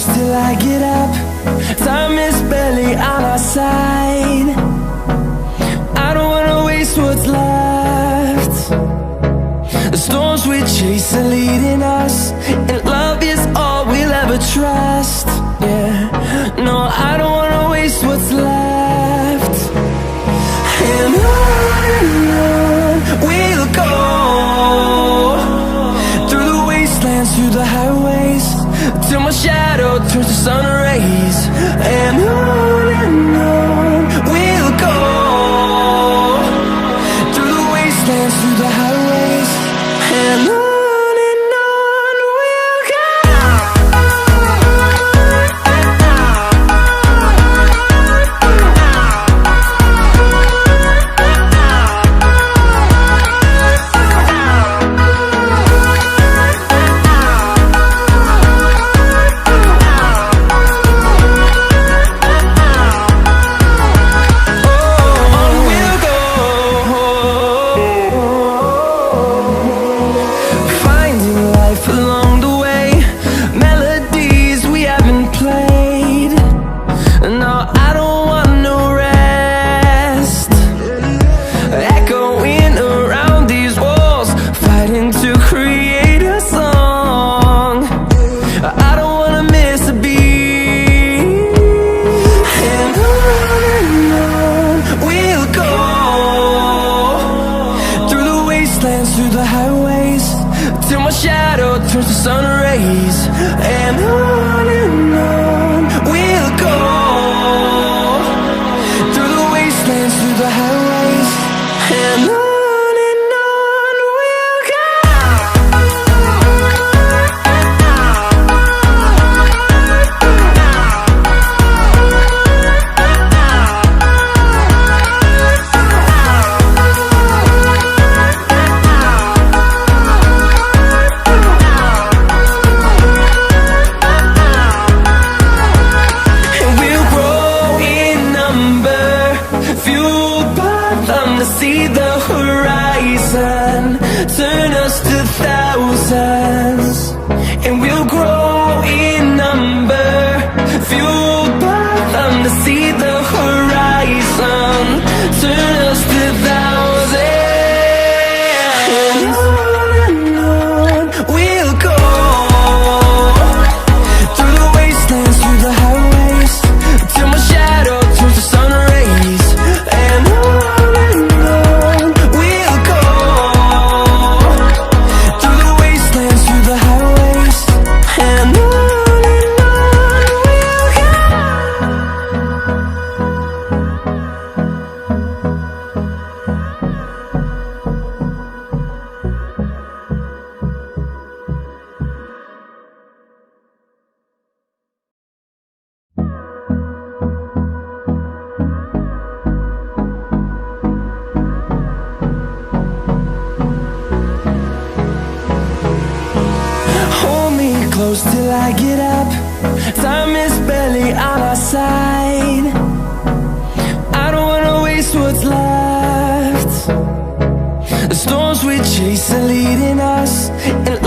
close till I get up. Time is barely on our side. I don't wanna waste what's left. The storms we chase are leading us, and love is all we'll ever trust. Yeah, no, I don't wanna waste what's left. And on we'll go, through the wastelands, through the highways, till my shadow turns to sun rays. And on we'll go, through the wastelands, through the highways, and on we'll go. Through the highways, till my shadow turns to sun rays. And on we'll go, through the wastelands, through the highways, and on we'll go. See the horizon turn us to thousands, and we'll grow in number, fueled by them. To see the horizon turn us to thousands, and on we'll go, through the wastelands, through the highways, till my shadow turns to sun rays. And close till I get up. Time is barely on our side. I don't wanna waste what's left. The storms we chase are leading us, and